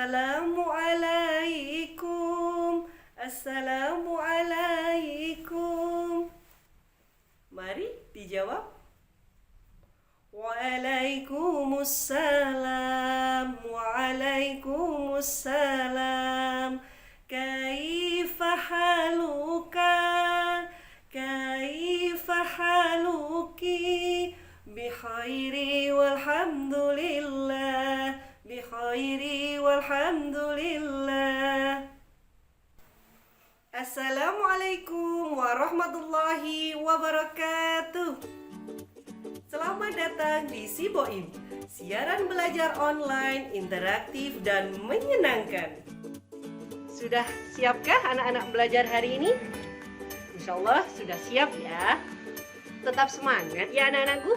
Assalamualaikum. Assalamualaikum. Mari dijawab. Waalaikumsalam. Waalaikumsalam. Kaifa haluka? Kaifa haluki? Bikhairi walhamdulillah. Bikhairi walhamdulillah. Assalamualaikum warahmatullahi wabarakatuh. Selamat datang di Siboim, siaran belajar online, interaktif, dan menyenangkan. Sudah siapkah anak-anak belajar hari ini? Insya Allah sudah siap ya. Tetap semangat ya anak-anakku.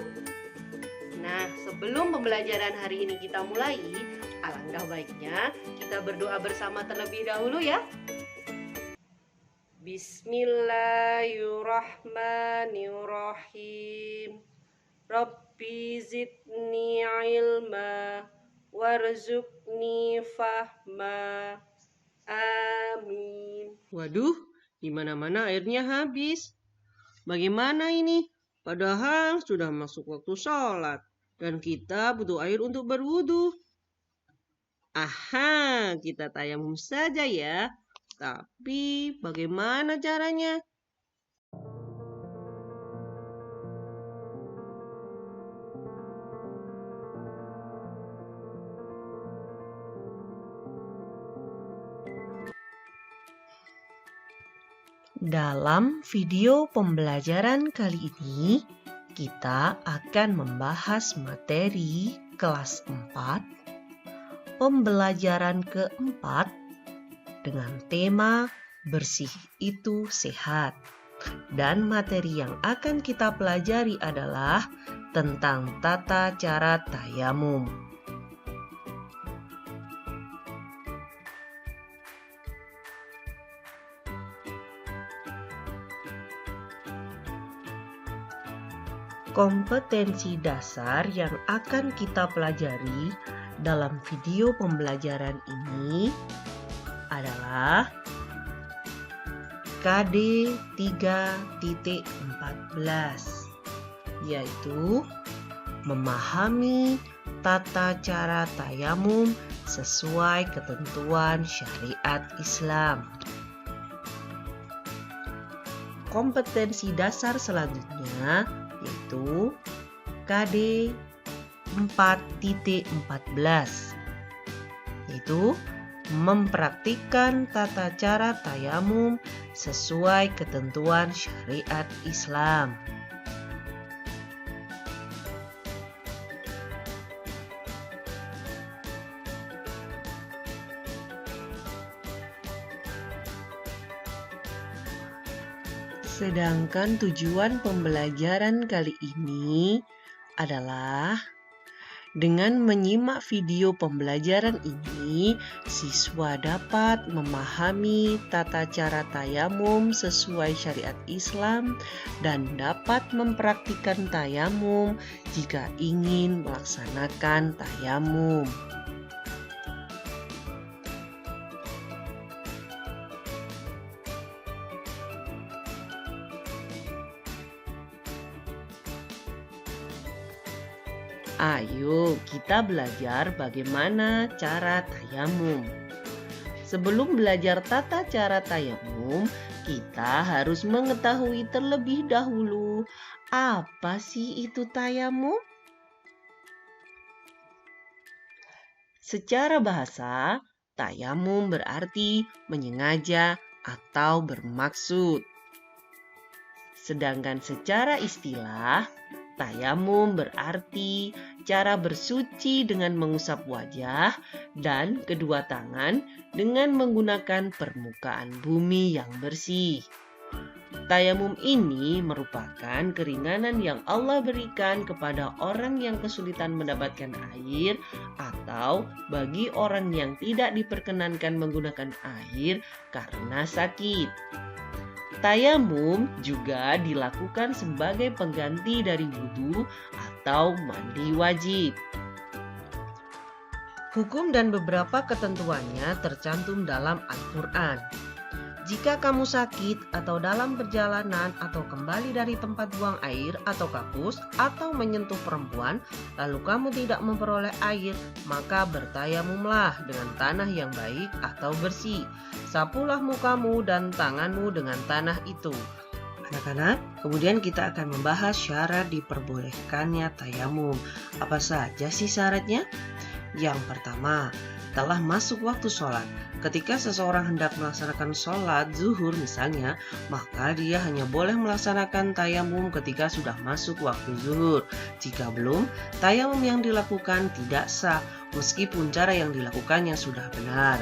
Nah, sebelum pembelajaran hari ini kita mulai, alangkah baiknya kita berdoa bersama terlebih dahulu ya. Bismillahirrahmanirrahim. Rabbi zidni ilma warzuqni fahma. Amin. Waduh, di mana-mana airnya habis. Bagaimana ini? Padahal sudah masuk waktu sholat dan kita butuh air untuk berwudu. Aha, kita tayamum saja ya. Tapi bagaimana caranya? Dalam video pembelajaran kali ini, kita akan membahas materi kelas 4, pembelajaran keempat, dengan tema bersih itu sehat. Dan materi yang akan kita pelajari adalah tentang tata cara tayamum. Kompetensi dasar yang akan kita pelajari dalam video pembelajaran ini adalah KD 3.14, yaitu memahami tata cara tayamum sesuai ketentuan syariat Islam. Kompetensi dasar selanjutnya yaitu KD 4.14, yaitu mempraktikkan tata cara tayamum sesuai ketentuan syariat Islam. Sedangkan tujuan pembelajaran kali ini adalah dengan menyimak video pembelajaran ini, siswa dapat memahami tata cara tayamum sesuai syariat Islam dan dapat mempraktikkan tayamum jika ingin melaksanakan tayamum. Ayo kita belajar bagaimana cara tayamum. Sebelum belajar tata cara tayamum, kita harus mengetahui terlebih dahulu apa sih itu tayamum? Secara bahasa, tayamum berarti menyengaja atau bermaksud. Sedangkan secara istilah, tayamum berarti cara bersuci dengan mengusap wajah dan kedua tangan dengan menggunakan permukaan bumi yang bersih. Tayamum ini merupakan keringanan yang Allah berikan kepada orang yang kesulitan mendapatkan air atau bagi orang yang tidak diperkenankan menggunakan air karena sakit. Tayamum juga dilakukan sebagai pengganti dari wudu atau mandi wajib. Hukum dan beberapa ketentuannya tercantum dalam Al-Quran. Jika kamu sakit atau dalam perjalanan atau kembali dari tempat buang air atau kakus atau menyentuh perempuan, lalu kamu tidak memperoleh air, maka bertayamumlah dengan tanah yang baik atau bersih. Sapulah mukamu dan tanganmu dengan tanah itu. Anak-anak, kemudian kita akan membahas syarat diperbolehkannya tayamum. Apa saja sih syaratnya? Yang pertama, telah masuk waktu sholat. Ketika seseorang hendak melaksanakan sholat zuhur misalnya, maka dia hanya boleh melaksanakan tayamum ketika sudah masuk waktu zuhur. Jika belum, tayamum yang dilakukan tidak sah, meskipun cara yang dilakukannya sudah benar.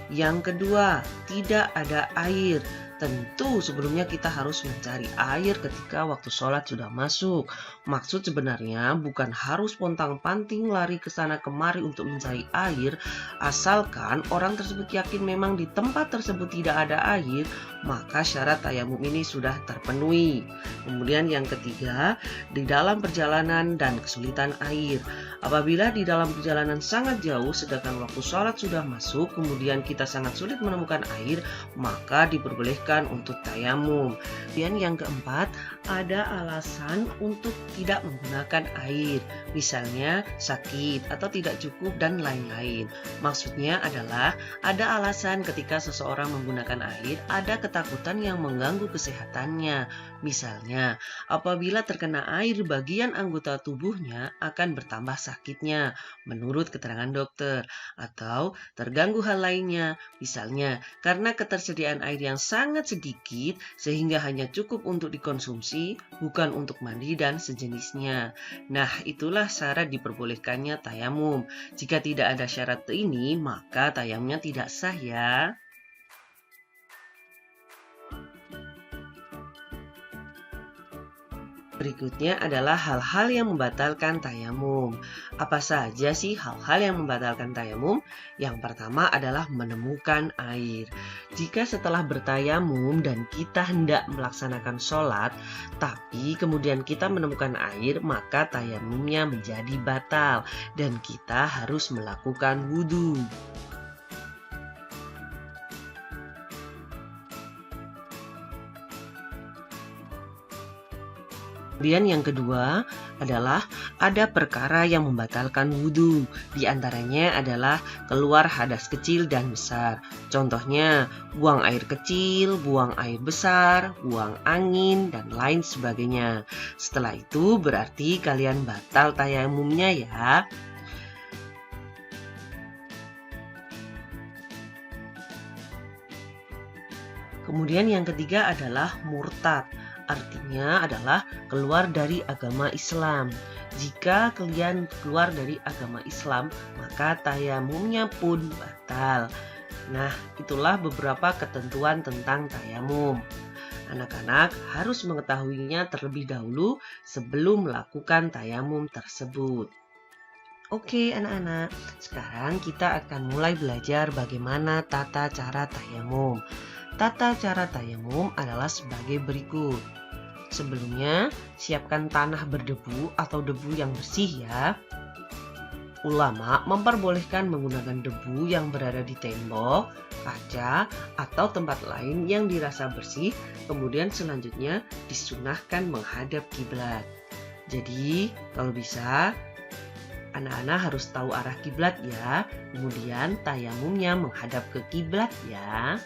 Yang kedua, tidak ada air. Tentu sebelumnya kita harus mencari air ketika waktu sholat sudah masuk. Maksud sebenarnya bukan harus pontang-panting lari ke sana kemari untuk mencari air. Asalkan orang tersebut yakin memang di tempat tersebut tidak ada air, maka syarat tayamum ini sudah terpenuhi. Kemudian yang ketiga, di dalam perjalanan dan kesulitan air. Apabila di dalam perjalanan sangat jauh sedangkan waktu sholat sudah masuk, kemudian kita sangat sulit menemukan air, maka diperbolehkan untuk tayamum. Dan yang keempat, ada alasan untuk tidak menggunakan air, misalnya sakit atau tidak cukup dan lain-lain. Maksudnya adalah ada alasan ketika seseorang menggunakan air, ada ketakutan yang mengganggu kesehatannya. Misalnya, apabila terkena air bagian anggota tubuhnya akan bertambah sakitnya menurut keterangan dokter, atau terganggu hal lainnya, misalnya karena ketersediaan air yang sangat sedikit sehingga hanya cukup untuk dikonsumsi, bukan untuk mandi dan sejenisnya. Nah, itulah syarat diperbolehkannya tayamum. Jika tidak ada syarat ini, maka tayamumnya tidak sah ya. Berikutnya adalah hal-hal yang membatalkan tayamum. Apa saja sih hal-hal yang membatalkan tayamum? Yang pertama adalah menemukan air. Jika setelah bertayamum dan kita hendak melaksanakan sholat, tapi kemudian kita menemukan air, maka tayamumnya menjadi batal dan kita harus melakukan wudhu. Kemudian yang kedua adalah ada perkara yang membatalkan wudhu. Di antaranya adalah keluar hadas kecil dan besar. Contohnya buang air kecil, buang air besar, buang angin, dan lain sebagainya. Setelah itu berarti kalian batal tayamumnya ya. Kemudian yang ketiga adalah murtad. Artinya adalah keluar dari agama Islam. Jika kalian keluar dari agama Islam, maka tayamumnya pun batal. Nah, itulah beberapa ketentuan tentang tayamum. Anak-anak harus mengetahuinya terlebih dahulu sebelum melakukan tayamum tersebut. Oke anak-anak, sekarang kita akan mulai belajar bagaimana tata cara tayamum. Tata cara tayamum adalah sebagai berikut. Sebelumnya, siapkan tanah berdebu atau debu yang bersih ya. Ulama memperbolehkan menggunakan debu yang berada di tembok, kaca, atau tempat lain yang dirasa bersih. Kemudian selanjutnya disunahkan menghadap kiblat. Jadi, kalau bisa anak-anak harus tahu arah kiblat ya. Kemudian tayamumnya menghadap ke kiblat ya.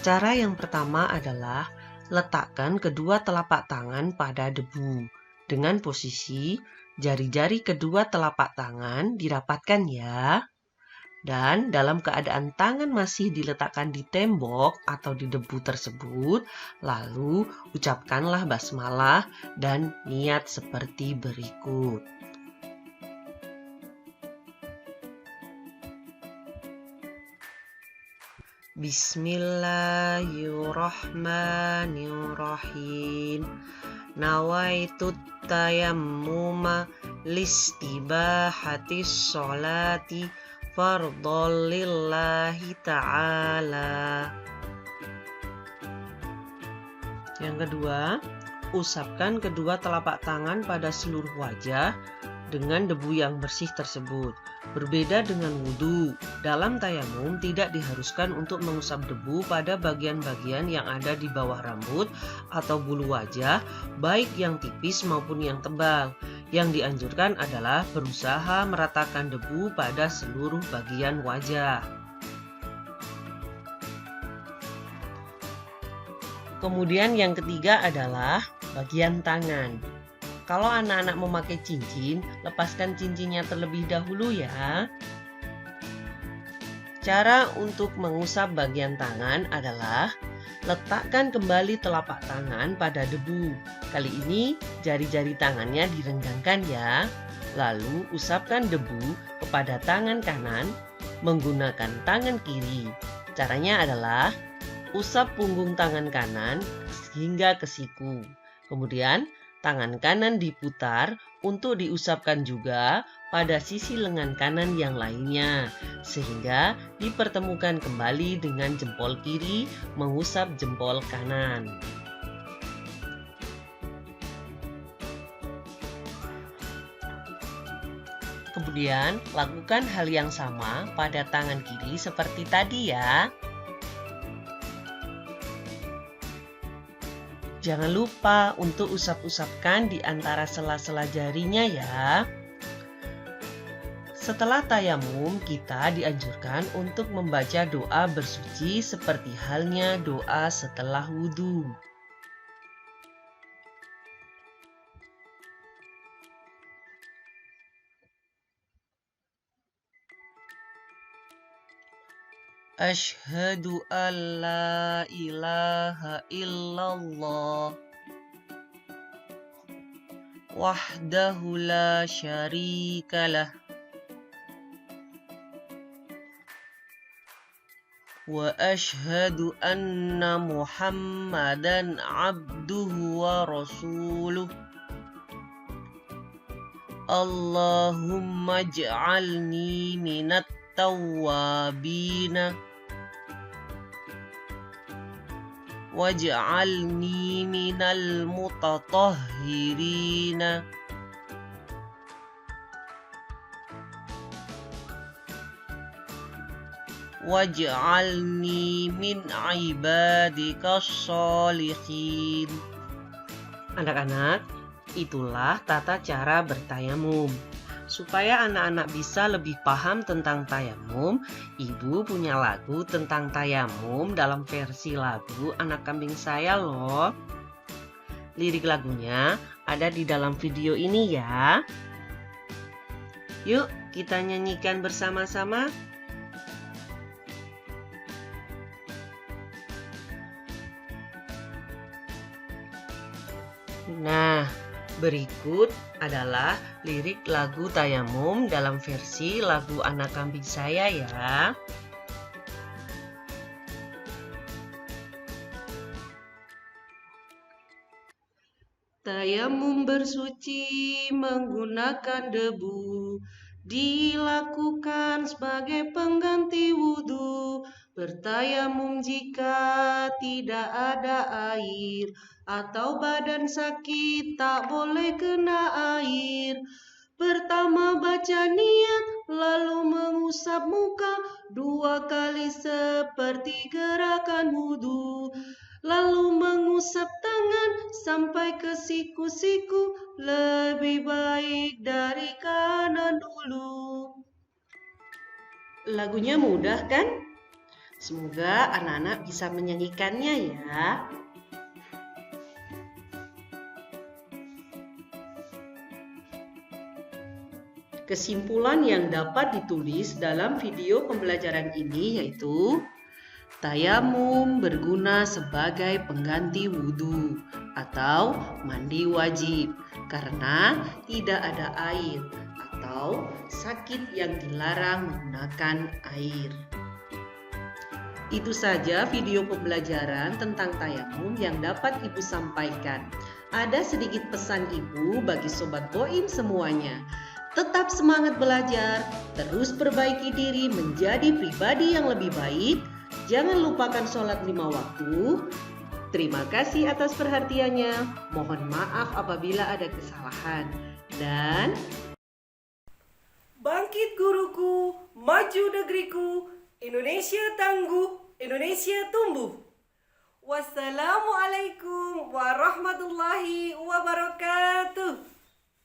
Cara yang pertama adalah letakkan kedua telapak tangan pada debu. Dengan posisi jari-jari kedua telapak tangan dirapatkan ya. Dan dalam keadaan tangan masih diletakkan di tembok atau di debu tersebut, lalu ucapkanlah basmalah dan niat seperti berikut. Bismillahirrahmanirrahim. Nawaitut tayammuma listibahatis sholati fardholillahi ta'ala. Yang kedua, usapkan kedua telapak tangan pada seluruh wajah dengan debu yang bersih tersebut. Berbeda dengan wudhu, dalam tayamum tidak diharuskan untuk mengusap debu pada bagian-bagian yang ada di bawah rambut atau bulu wajah, baik yang tipis maupun yang tebal. Yang dianjurkan adalah berusaha meratakan debu pada seluruh bagian wajah. Kemudian yang ketiga adalah bagian tangan. Kalau anak-anak memakai cincin, lepaskan cincinnya terlebih dahulu ya. Cara untuk mengusap bagian tangan adalah letakkan kembali telapak tangan pada debu. Kali ini jari-jari tangannya direnggangkan ya. Lalu usapkan debu kepada tangan kanan menggunakan tangan kiri. Caranya adalah usap punggung tangan kanan hingga ke siku. Kemudian tangan kanan diputar untuk diusapkan juga pada sisi lengan kanan yang lainnya, sehingga dipertemukan kembali dengan jempol kiri mengusap jempol kanan. Kemudian lakukan hal yang sama pada tangan kiri seperti tadi ya. Jangan lupa untuk usap-usapkan di antara sela-sela jarinya ya. Setelah tayamum, kita dianjurkan untuk membaca doa bersuci seperti halnya doa setelah wudhu. Asyhadu an la ilaha illallah wahdahu la syarikalah wa asyhadu anna Muhammadan abduhu wa rasuluh. Allahumma ij'alni minat tawwabina waj'alni minal mutatahhirina waj'alni min ibadikas sholihin. Anak-anak, itulah tata cara bertayamum. Supaya anak-anak bisa lebih paham tentang tayamum, Ibu punya lagu tentang tayamum dalam versi lagu Anak Kambing Saya loh. Lirik lagunya ada di dalam video ini ya. Yuk kita nyanyikan bersama-sama. Nah, berikut adalah lirik lagu tayamum dalam versi lagu Anak Kambing Saya ya. Tayamum bersuci menggunakan debu, dilakukan sebagai pengganti wudhu. Bertayamum jika tidak ada air atau badan sakit tak boleh kena air. Pertama baca niat, lalu mengusap muka 2 kali seperti gerakan wudhu. Lalu mengusap tangan sampai ke siku-siku, lebih baik dari kanan dulu. Lagunya mudah kan? Semoga anak-anak bisa menyanyikannya ya. Kesimpulan yang dapat ditulis dalam video pembelajaran ini yaitu tayamum berguna sebagai pengganti wudhu atau mandi wajib karena tidak ada air atau sakit yang dilarang menggunakan air. Itu saja video pembelajaran tentang tayamum yang dapat Ibu sampaikan. Ada sedikit pesan Ibu bagi Sobat Boim semuanya. Tetap semangat belajar, terus perbaiki diri menjadi pribadi yang lebih baik. Jangan lupakan sholat 5 waktu. Terima kasih atas perhatiannya. Mohon maaf apabila ada kesalahan. Dan Bangkit guruku, maju negeriku, Indonesia tangguh, Indonesia tumbuh. Wassalamualaikum warahmatullahi wabarakatuh.